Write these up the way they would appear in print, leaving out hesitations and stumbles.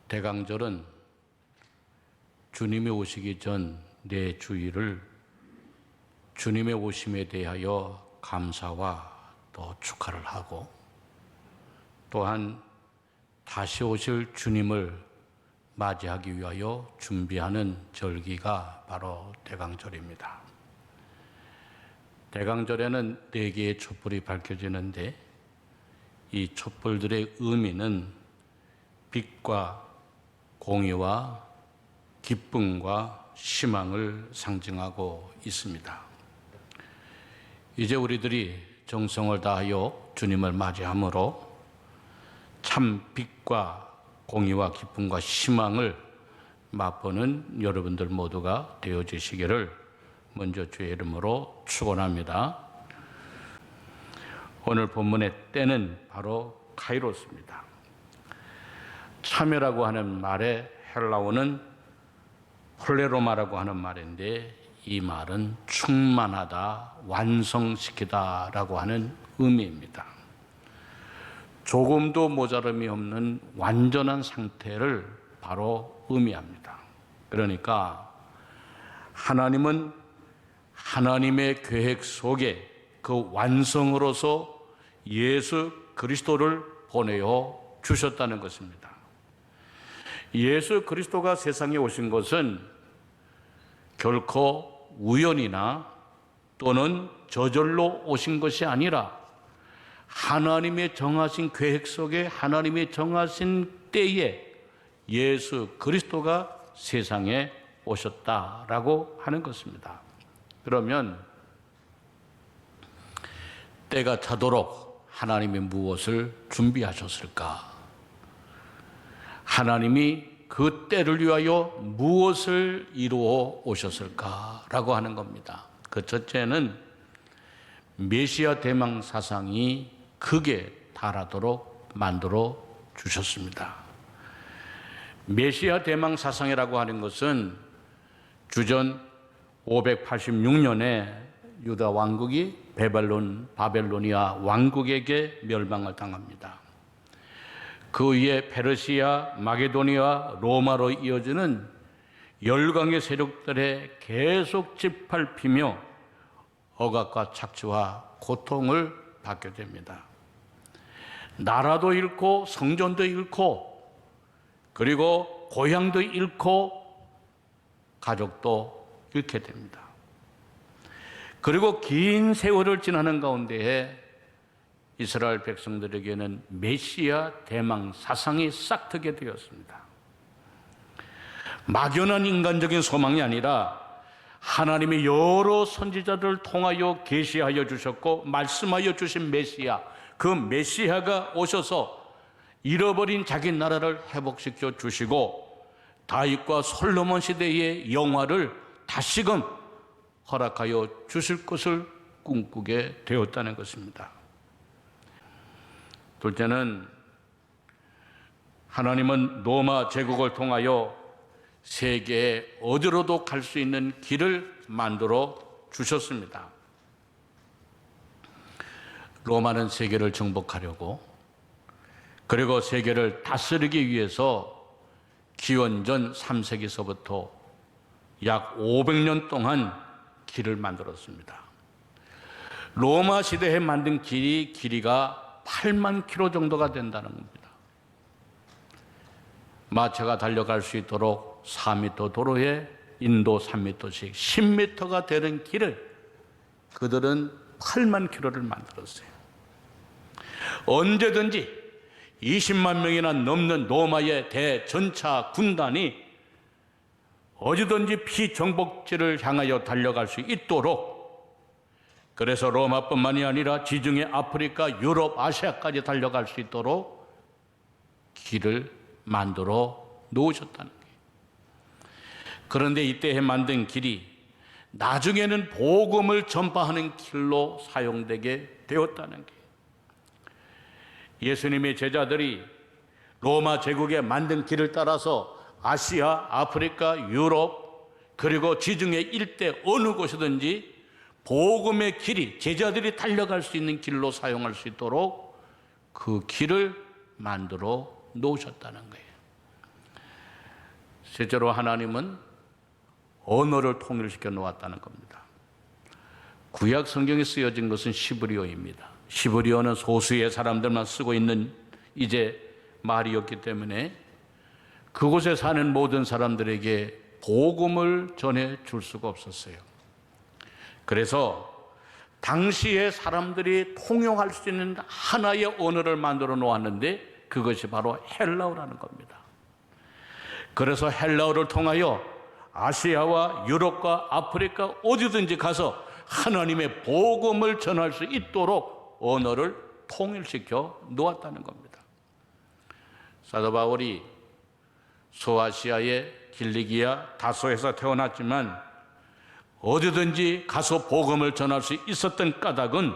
대강절은 주님이 오시기 전 내 주일을 주님의 오심에 대하여 감사와 또 축하를 하고, 또한 다시 오실 주님을 맞이하기 위하여 준비하는 절기가 바로 대강절입니다. 대강절에는 4개의 촛불이 밝혀지는데, 이 촛불들의 의미는 빛과 공의와 기쁨과 희망을 상징하고 있습니다. 이제 우리들이 정성을 다하여 주님을 맞이함으로 참 빛과 공의와 기쁨과 희망을 맛보는 여러분들 모두가 되어주시기를 먼저 주의 이름으로 축원합니다. 오늘 본문의 때는 바로 카이로스입니다. 참여라고 하는 말의 헬라어는 폴레로마라고 하는 말인데, 이 말은 충만하다, 완성시키다 라고 하는 의미입니다. 조금도 모자람이 없는 완전한 상태를 바로 의미합니다. 그러니까 하나님은 하나님의 계획 속에 그 완성으로서 예수 그리스도를 보내어 주셨다는 것입니다. 예수 그리스도가 세상에 오신 것은 결코 우연이나 또는 저절로 오신 것이 아니라 하나님의 정하신 계획 속에 하나님의 정하신 때에 예수 그리스도가 세상에 오셨다라고 하는 것입니다. 그러면 때가 차도록 하나님이 무엇을 준비하셨을까? 하나님이 그 때를 위하여 무엇을 이루어 오셨을까라고 하는 겁니다. 그 첫째는 메시아 대망 사상이 극에 달하도록 만들어 주셨습니다. 메시아 대망 사상이라고 하는 것은 주전 586년에 유다 왕국이 바벨로니아 왕국에게 멸망을 당합니다. 그 위에 페르시아, 마게도니아, 로마로 이어지는 열강의 세력들에 계속 짓밟히며 억압과 착취와 고통을 받게 됩니다. 나라도 잃고 성전도 잃고 그리고 고향도 잃고 가족도 잃게 됩니다. 그리고 긴 세월을 지나는 가운데에 이스라엘 백성들에게는 메시아 대망 사상이 싹트게 되었습니다. 막연한 인간적인 소망이 아니라 하나님의 여러 선지자들을 통하여 계시하여 주셨고 말씀하여 주신 메시아, 그 메시아가 오셔서 잃어버린 자기 나라를 회복시켜 주시고 다윗과 솔로몬 시대의 영화를 다시금 허락하여 주실 것을 꿈꾸게 되었다는 것입니다. 둘째는 하나님은 로마 제국을 통하여 세계 어디로도 갈 수 있는 길을 만들어 주셨습니다. 로마는 세계를 정복하려고, 그리고 세계를 다스리기 위해서 기원전 3세기서부터 약 500년 동안 길을 만들었습니다. 로마 시대에 만든 길이가 8만 킬로 정도가 된다는 겁니다. 마차가 달려갈 수 있도록 4m 도로에 인도 3m씩 10m가 되는 길을 그들은 8만 킬로를 만들었어요. 언제든지 20만 명이나 넘는 로마의 대전차 군단이 어디든지 피정복지를 향하여 달려갈 수 있도록, 그래서 로마뿐만이 아니라 지중해 아프리카, 유럽, 아시아까지 달려갈 수 있도록 길을 만들어 놓으셨다는 거예요. 그런데 이때에 만든 길이 나중에는 복음을 전파하는 길로 사용되게 되었다는 거예요. 예수님의 제자들이 로마 제국에 만든 길을 따라서 아시아, 아프리카, 유럽, 그리고 지중해 일대 어느 곳이든지 복음의 길이, 제자들이 달려갈 수 있는 길로 사용할 수 있도록 그 길을 만들어 놓으셨다는 거예요. 실제로 하나님은 언어를 통일시켜 놓았다는 겁니다. 구약 성경에 쓰여진 것은 시브리어입니다. 시브리어는 소수의 사람들만 쓰고 있는 이제 말이었기 때문에 그곳에 사는 모든 사람들에게 복음을 전해 줄 수가 없었어요. 그래서 당시에 사람들이 통용할 수 있는 하나의 언어를 만들어 놓았는데 그것이 바로 헬라어라는 겁니다. 그래서 헬라어를 통하여 아시아와 유럽과 아프리카 어디든지 가서 하나님의 복음을 전할 수 있도록 언어를 통일시켜 놓았다는 겁니다. 사도 바울이 소아시아의 길리기아 다소에서 태어났지만 어디든지 가서 복음을 전할 수 있었던 까닭은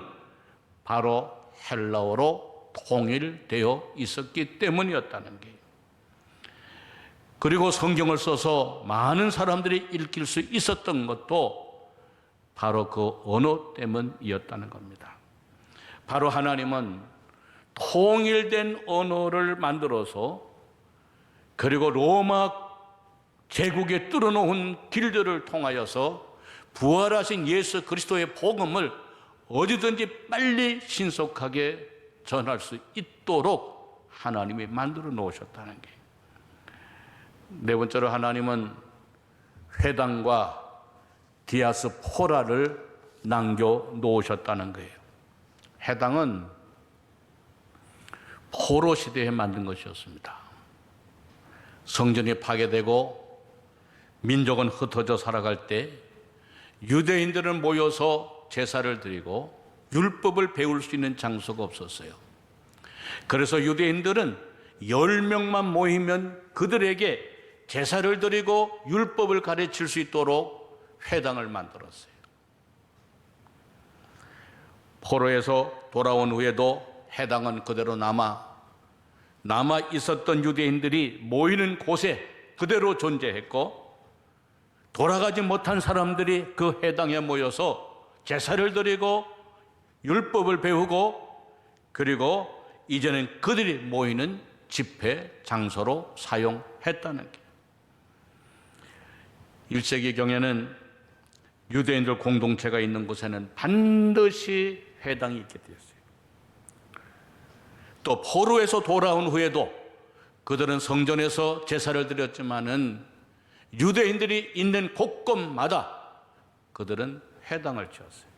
바로 헬라어로 통일되어 있었기 때문이었다는 게. 그리고 성경을 써서 많은 사람들이 읽힐 수 있었던 것도 바로 그 언어 때문이었다는 겁니다. 바로 하나님은 통일된 언어를 만들어서 그리고 로마 제국에 뚫어놓은 길들을 통하여서 부활하신 예수 그리스도의 복음을 어디든지 빨리 신속하게 전할 수 있도록 하나님이 만들어 놓으셨다는 게. 네 번째로 하나님은 회당과 디아스포라를 남겨 놓으셨다는 거예요. 회당은 포로 시대에 만든 것이었습니다. 성전이 파괴되고 민족은 흩어져 살아갈 때 유대인들은 모여서 제사를 드리고 율법을 배울 수 있는 장소가 없었어요. 그래서 유대인들은 10명만 모이면 그들에게 제사를 드리고 율법을 가르칠 수 있도록 회당을 만들었어요. 포로에서 돌아온 후에도 회당은 그대로 남아 있었던 유대인들이 모이는 곳에 그대로 존재했고, 돌아가지 못한 사람들이 그 회당에 모여서 제사를 드리고 율법을 배우고, 그리고 이제는 그들이 모이는 집회 장소로 사용했다는 게. 1세기경에는 유대인들 공동체가 있는 곳에는 반드시 회당이 있게 되었어요. 또 포로에서 돌아온 후에도 그들은 성전에서 제사를 드렸지만은 유대인들이 있는 곳곳마다 그들은 회당을 지었어요.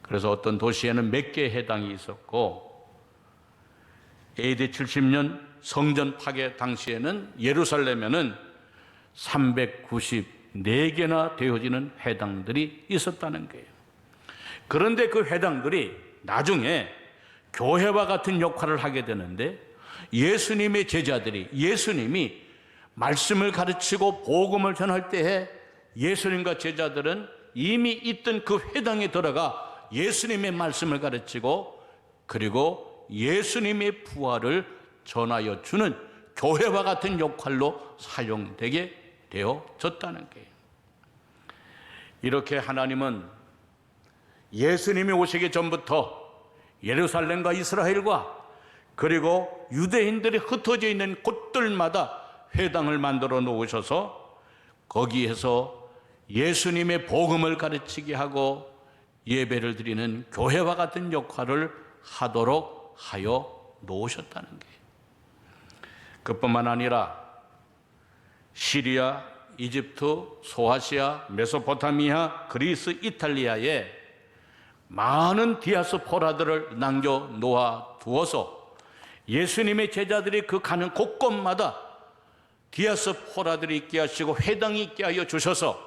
그래서 어떤 도시에는 몇 개의 회당이 있었고, AD 70년 성전 파괴 당시에는 예루살렘에는 394개나 되어지는 회당들이 있었다는 거예요. 그런데 그 회당들이 나중에 교회와 같은 역할을 하게 되는데, 예수님의 제자들이, 예수님이 말씀을 가르치고 복음을 전할 때에 예수님과 제자들은 이미 있던 그 회당에 들어가 예수님의 말씀을 가르치고, 그리고 예수님의 부활을 전하여 주는 교회와 같은 역할로 사용되게 되어졌다는 거예요. 이렇게 하나님은 예수님이 오시기 전부터 예루살렘과 이스라엘과 그리고 유대인들이 흩어져 있는 곳들마다 회당을 만들어 놓으셔서 거기에서 예수님의 복음을 가르치게 하고 예배를 드리는 교회와 같은 역할을 하도록 하여 놓으셨다는 거예요. 그뿐만 아니라 시리아, 이집트, 소아시아, 메소포타미아, 그리스, 이탈리아에 많은 디아스포라들을 남겨 놓아 두어서 예수님의 제자들이 그 가는 곳곳마다 디아스포라들이 있게 하시고 회당이 있게 하여 주셔서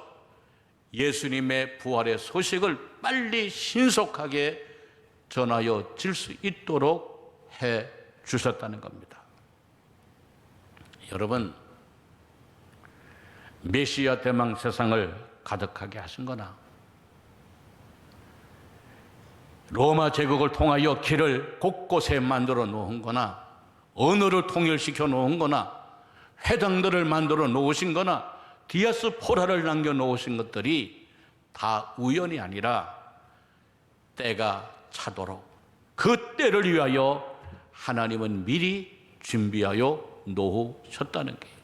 예수님의 부활의 소식을 빨리 신속하게 전하여 질 수 있도록 해 주셨다는 겁니다. 여러분, 메시아 대망 세상을 가득하게 하신 거나, 로마 제국을 통하여 길을 곳곳에 만들어 놓은 거나, 언어를 통일시켜 놓은 거나, 회당들을 만들어 놓으신 거나, 디아스포라를 남겨 놓으신 것들이 다 우연이 아니라 때가 차도록 그 때를 위하여 하나님은 미리 준비하여 놓으셨다는 거예요.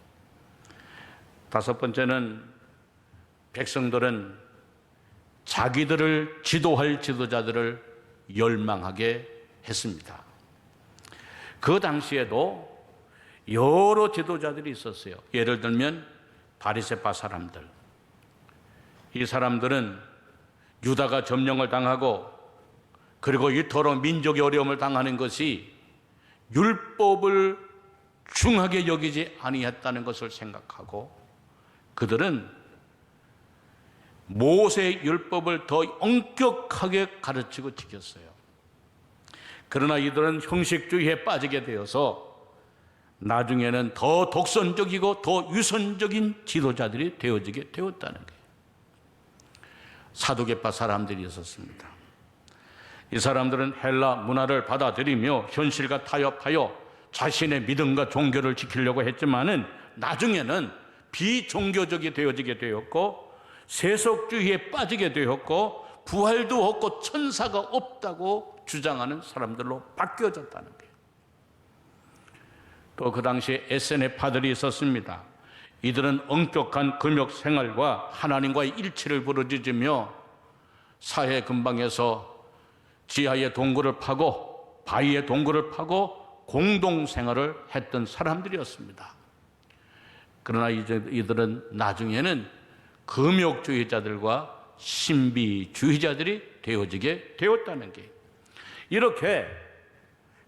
다섯 번째는 백성들은 자기들을 지도할 지도자들을 열망하게 했습니다. 그 당시에도 여러 지도자들이 있었어요. 예를 들면 바리새파 사람들. 이 사람들은 유다가 점령을 당하고 그리고 이토록 민족의 어려움을 당하는 것이 율법을 중하게 여기지 아니했다는 것을 생각하고 그들은 모세의 율법을 더 엄격하게 가르치고 지켰어요. 그러나 이들은 형식주의에 빠지게 되어서 나중에는 더 독선적이고 더 유선적인 지도자들이 되어지게 되었다는 거예요. 사두개파 사람들이 있었습니다. 이 사람들은 헬라 문화를 받아들이며 현실과 타협하여 자신의 믿음과 종교를 지키려고 했지만은 나중에는 비종교적이 되어지게 되었고 세속주의에 빠지게 되었고 부활도 없고 천사가 없다고 주장하는 사람들로 바뀌어졌다는 거예요. 또 그 당시에 SNF파들이 있었습니다. 이들은 엄격한 금욕 생활과 하나님과의 일치를 부르짖으며 사회 근방에서 지하의 동굴을 파고 바위의 동굴을 파고 공동생활을 했던 사람들이었습니다. 그러나 이제 이들은 나중에는 금욕주의자들과 신비주의자들이 되어지게 되었다는 게, 이렇게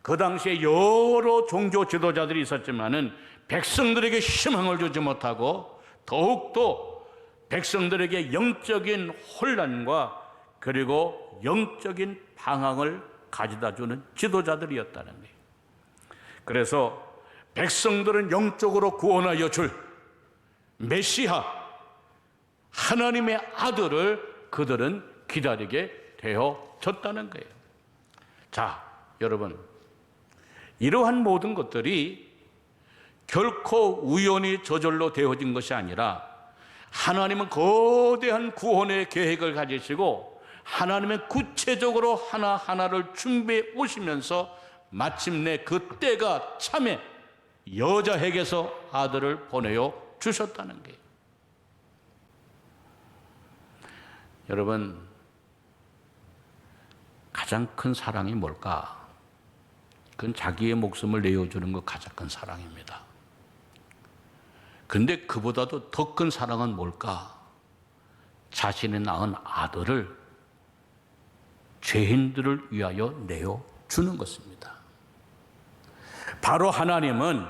그 당시에 여러 종교 지도자들이 있었지만은 백성들에게 희망을 주지 못하고 더욱더 백성들에게 영적인 혼란과 그리고 영적인 방황을 가져다 주는 지도자들이었다는 거예요. 그래서 백성들은 영적으로 구원하여 줄 메시아 하나님의 아들을 그들은 기다리게 되어졌다는 거예요. 자, 여러분, 이러한 모든 것들이 결코 우연히 저절로 되어진 것이 아니라 하나님은 거대한 구원의 계획을 가지시고 하나님은 구체적으로 하나하나를 준비해 오시면서 마침내 그 때가 참에 여자에게서 아들을 보내어 주셨다는 거예요. 여러분, 가장 큰 사랑이 뭘까? 그건 자기의 목숨을 내어주는 것 가장 큰 사랑입니다. 근데 그보다도 더 큰 사랑은 뭘까? 자신의 낳은 아들을 죄인들을 위하여 내어주는 것입니다. 바로 하나님은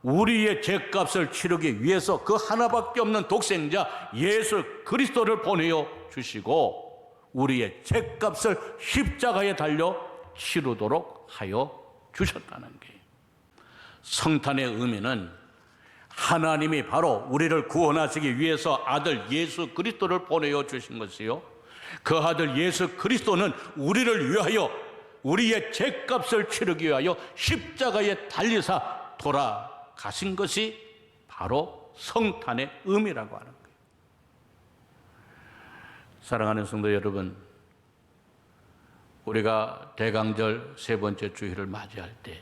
우리의 죄값을 치르기 위해서 그 하나밖에 없는 독생자 예수 그리스도를 보내어 주시고 우리의 죄값을 십자가에 달려 치르도록 하여 주셨다는 거예요. 성탄의 의미는 하나님이 바로 우리를 구원하시기 위해서 아들 예수 그리스도를 보내어 주신 것이요, 그 아들 예수 그리스도는 우리를 위하여 우리의 죄값을 치르기 위하여 십자가에 달리사 돌아가신 것이 바로 성탄의 의미라고 하는 거예요. 사랑하는 성도 여러분, 우리가 대강절 세 번째 주일을 맞이할 때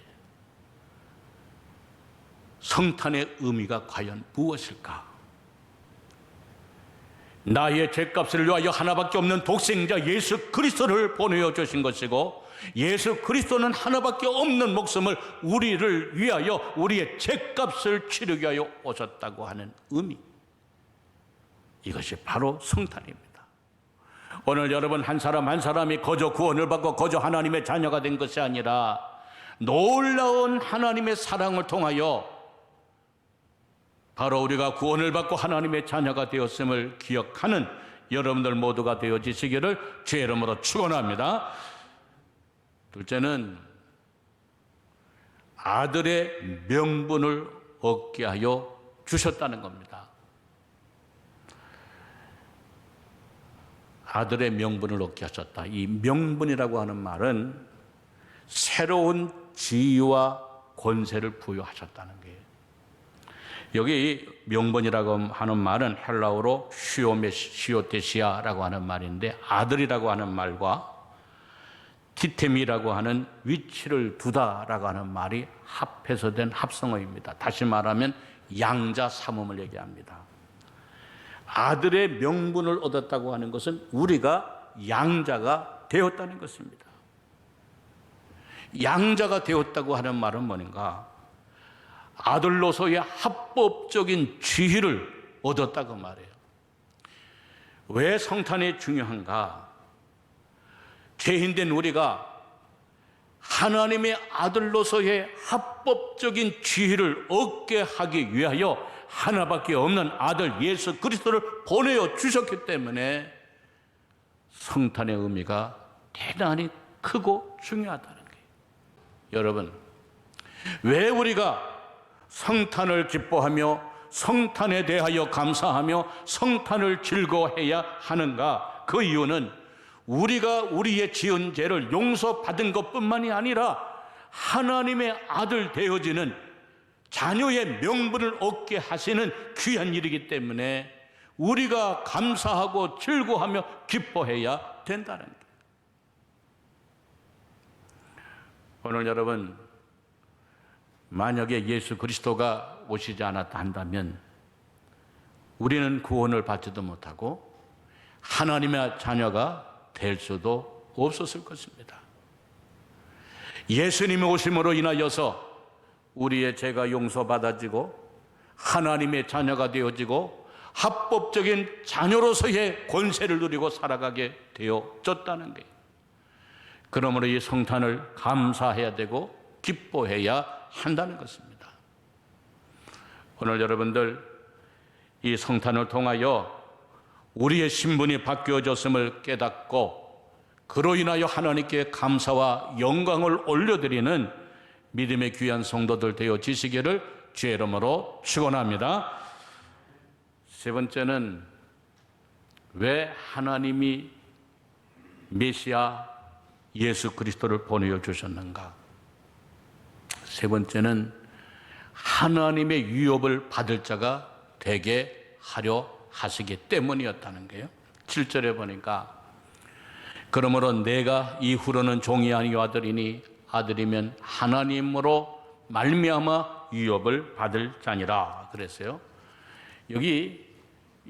성탄의 의미가 과연 무엇일까? 나의 죄값을 위하여 하나밖에 없는 독생자 예수 그리스도를 보내어 주신 것이고, 예수 그리스도는 하나밖에 없는 목숨을 우리를 위하여 우리의 죄값을 치르기 위하여 오셨다고 하는 의미, 이것이 바로 성탄입니다. 오늘 여러분 한 사람 한 사람이 거저 구원을 받고 거저 하나님의 자녀가 된 것이 아니라 놀라운 하나님의 사랑을 통하여 바로 우리가 구원을 받고 하나님의 자녀가 되었음을 기억하는 여러분들 모두가 되어지시기를 주의 이름으로 축원합니다. 둘째는 아들의 명분을 얻게 하여 주셨다는 겁니다. 아들의 명분을 얻게 하셨다. 이 명분이라고 하는 말은 새로운 지위와 권세를 부여하셨다는 거예요. 여기 명분이라고 하는 말은 헬라어로 시오테시아라고 하는 말인데, 아들이라고 하는 말과 티템이라고 하는 위치를 두다라고 하는 말이 합해서 된 합성어입니다. 다시 말하면 양자 삼음을 얘기합니다. 아들의 명분을 얻었다고 하는 것은 우리가 양자가 되었다는 것입니다. 양자가 되었다고 하는 말은 뭐는가? 아들로서의 합법적인 지위를 얻었다고 말해요. 왜 성탄이 중요한가? 죄인된 우리가 하나님의 아들로서의 합법적인 지위를 얻게 하기 위하여 하나밖에 없는 아들 예수 그리스도를 보내어 주셨기 때문에 성탄의 의미가 대단히 크고 중요하다는 거예요. 여러분, 왜 우리가 성탄을 기뻐하며 성탄에 대하여 감사하며 성탄을 즐거워해야 하는가? 그 이유는 우리가 우리의 지은 죄를 용서받은 것뿐만이 아니라 하나님의 아들 되어지는 자녀의 명분을 얻게 하시는 귀한 일이기 때문에 우리가 감사하고 즐거워하며 기뻐해야 된다는 거예요. 오늘 여러분, 만약에 예수 그리스도가 오시지 않았다 한다면 우리는 구원을 받지도 못하고 하나님의 자녀가 될 수도 없었을 것입니다. 예수님이 오심으로 인하여서 우리의 죄가 용서받아지고 하나님의 자녀가 되어지고 합법적인 자녀로서의 권세를 누리고 살아가게 되어졌다는 거예요. 그러므로 이 성탄을 감사해야 되고 기뻐해야 한다는 것입니다. 오늘 여러분들 이 성탄을 통하여 우리의 신분이 바뀌어졌음을 깨닫고 그로 인하여 하나님께 감사와 영광을 올려드리는 믿음의 귀한 성도들 되어지시기를 주의 이름으로 축원합니다. 세 번째는 왜 하나님이 메시아 예수 그리스도를 보내어 주셨는가? 세 번째는 하나님의 유업을 받을 자가 되게 하려 하시기 때문이었다는 거예요. 7절에 보니까 그러므로 내가 이후로는 종이 아니요 아들이니 아들이면 하나님으로 말미암아 유업을 받을 자니라 그랬어요. 여기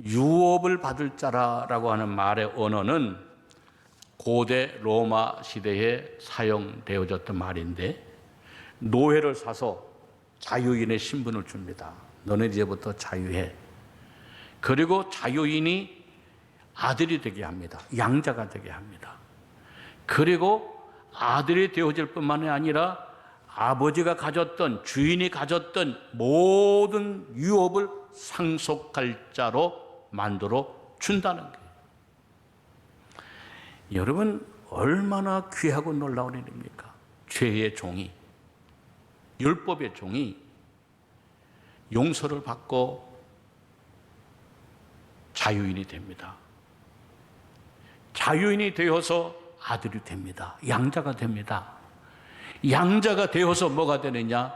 유업을 받을 자라고 하는 말의 언어는 고대 로마 시대에 사용되어졌던 말인데 노예를 사서 자유인의 신분을 줍니다. 너네 이제부터 자유해. 그리고 자유인이 아들이 되게 합니다. 양자가 되게 합니다. 그리고 아들이 되어질 뿐만이 아니라 아버지가 가졌던 주인이 가졌던 모든 유업을 상속할 자로 만들어 준다는 거예요. 여러분 얼마나 귀하고 놀라운 일입니까? 죄의 종이, 율법의 종이 용서를 받고 자유인이 됩니다. 자유인이 되어서 아들이 됩니다. 양자가 됩니다. 양자가 되어서 뭐가 되느냐?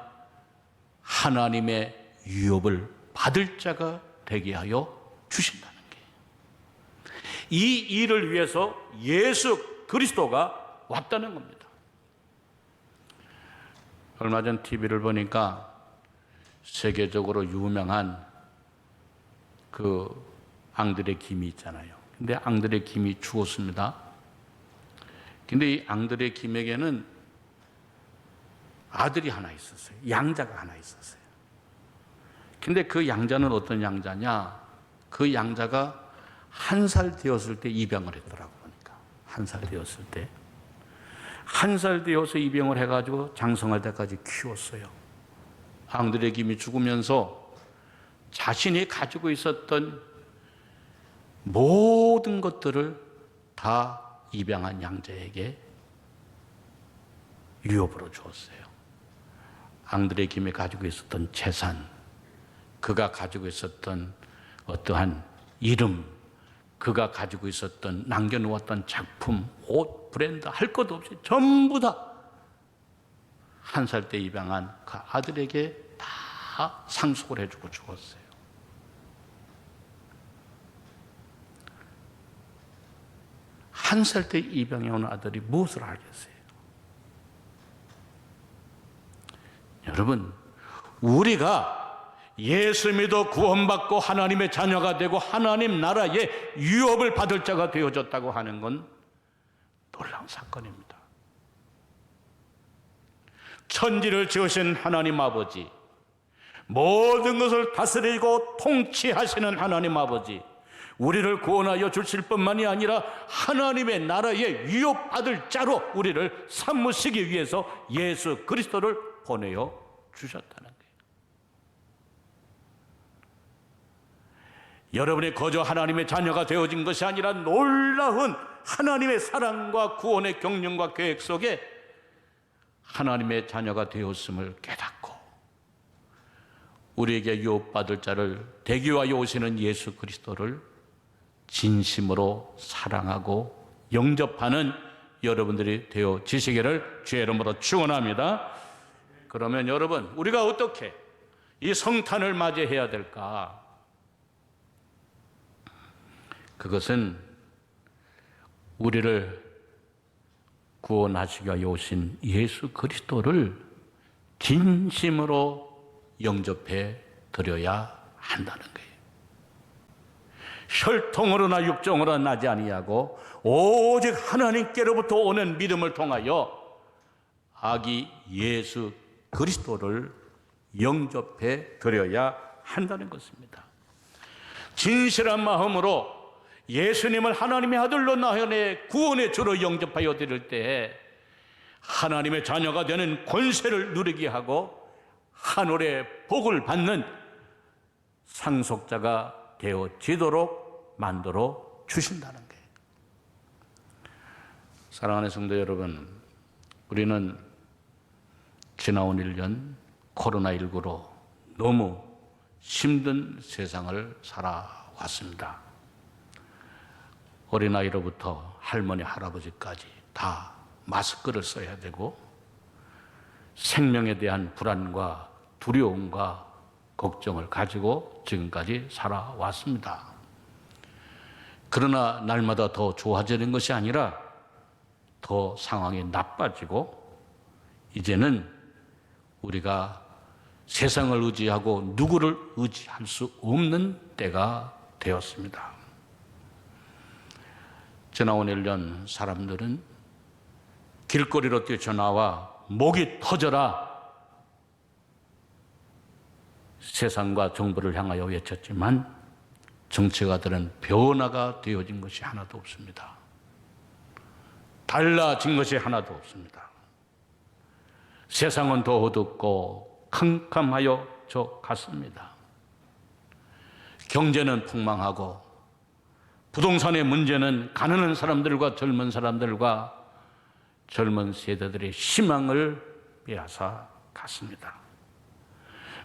하나님의 유업을 받을 자가 되게 하여 주신다는 거예요. 이 일을 위해서 예수 그리스도가 왔다는 겁니다. 얼마 전 TV를 보니까 세계적으로 유명한 그 앙드레 김이 있잖아요. 근데 앙드레 김이 죽었습니다. 근데 이 앙드레 김에게는 아들이 하나 있었어요. 양자가 하나 있었어요. 근데 그 양자는 어떤 양자냐? 그 양자가 1살 되었을 때 입양을 했더라고 보니까. 1살 되었을 때. 1살 되어서 입양을 해가지고 장성할 때까지 키웠어요. 앙드레 김이 죽으면서 자신이 가지고 있었던 모든 것들을 다 입양한 양자에게 유업으로 주었어요. 앙드레 김이 가지고 있었던 재산, 그가 가지고 있었던 어떠한 이름, 그가 가지고 있었던 남겨놓았던 작품, 옷, 브랜드 할 것 없이 전부 다 1살 때 입양한 그 아들에게 다 상속을 해주고 죽었어요. 한 살 때 입양해 온 아들이 무엇을 알겠어요? 여러분, 우리가 예수 믿어 구원받고 하나님의 자녀가 되고 하나님 나라의 유업을 받을 자가 되어졌다고 하는 건 놀라운 사건입니다. 천지를 지으신 하나님 아버지, 모든 것을 다스리고 통치하시는 하나님 아버지, 우리를 구원하여 주실 뿐만이 아니라 하나님의 나라의 유업받을 자로 우리를 삼으시기 위해서 예수 그리스도를 보내어 주셨다는 거예요. 여러분이 거저 하나님의 자녀가 되어진 것이 아니라 놀라운 하나님의 사랑과 구원의 경륜과 계획 속에 하나님의 자녀가 되었음을 깨닫고 우리에게 유업받을 자를 대기하여 오시는 예수 그리스도를 진심으로 사랑하고 영접하는 여러분들이 되어지시기를 주의 이름으로 축원합니다. 그러면 여러분, 우리가 어떻게 이 성탄을 맞이해야 될까? 그것은 우리를 구원하시기 위하여 오신 예수 그리스도를 진심으로 영접해 드려야 한다는 거예요. 혈통으로나 육종으로나 나지 아니하고 오직 하나님께로부터 오는 믿음을 통하여 아기 예수 그리스도를 영접해 드려야 한다는 것입니다. 진실한 마음으로 예수님을 하나님의 아들로 나의 구원의 주로 영접하여 드릴 때에 하나님의 자녀가 되는 권세를 누리게 하고 하늘의 복을 받는 상속자가 되어지도록 만들어 주신다는 거예요. 사랑하는 성도 여러분, 우리는 지나온 1년 코로나19로 너무 힘든 세상을 살아왔습니다. 어린아이로부터 할머니, 할아버지까지 다 마스크를 써야 되고 생명에 대한 불안과 두려움과 걱정을 가지고 지금까지 살아왔습니다. 그러나 날마다 더 좋아지는 것이 아니라 더 상황이 나빠지고 이제는 우리가 세상을 의지하고 누구를 의지할 수 없는 때가 되었습니다. 지나온 1년 사람들은 길거리로 뛰쳐나와 목이 터져라 세상과 정부를 향하여 외쳤지만 정치가들은 변화가 되어진 것이 하나도 없습니다. 달라진 것이 하나도 없습니다. 세상은 더 어둡고 캄캄하여 져 갔습니다. 경제는 폭망하고 부동산의 문제는 가난한 사람들과 젊은 세대들의 희망을 빼앗아 갔습니다.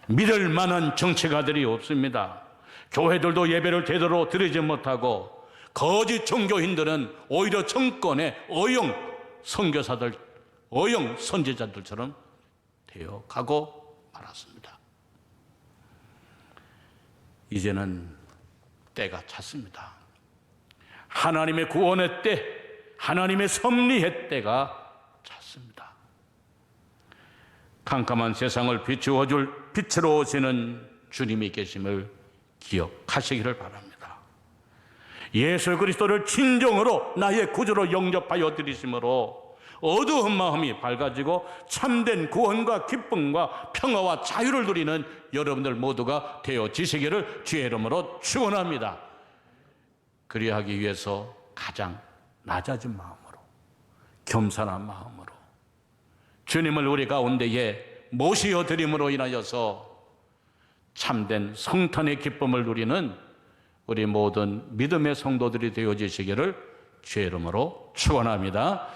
믿을 만한 정치가들이 없습니다. 교회들도 예배를 제대로 드리지 못하고 거짓 종교인들은 오히려 정권의 어용 선교사들, 어용 선지자들처럼 되어가고 말았습니다. 이제는 때가 찼습니다. 하나님의 구원의 때, 하나님의 섭리의 때가 찼습니다. 캄캄한 세상을 비추어줄 빛으로 오시는 주님이 계심을 기억하시기를 바랍니다. 예수 그리스도를 진정으로 나의 구주로 영접하여 드리심으로 어두운 마음이 밝아지고 참된 구원과 기쁨과 평화와 자유를 누리는 여러분들 모두가 되어지시기를 주의 이름으로 축원합니다. 그리하기 위해서 가장 낮아진 마음으로, 겸손한 마음으로 주님을 우리 가운데에 모시어 드림으로 인하여서 참된 성탄의 기쁨을 누리는 우리 모든 믿음의 성도들이 되어지시기를 주의 이름으로 축원합니다.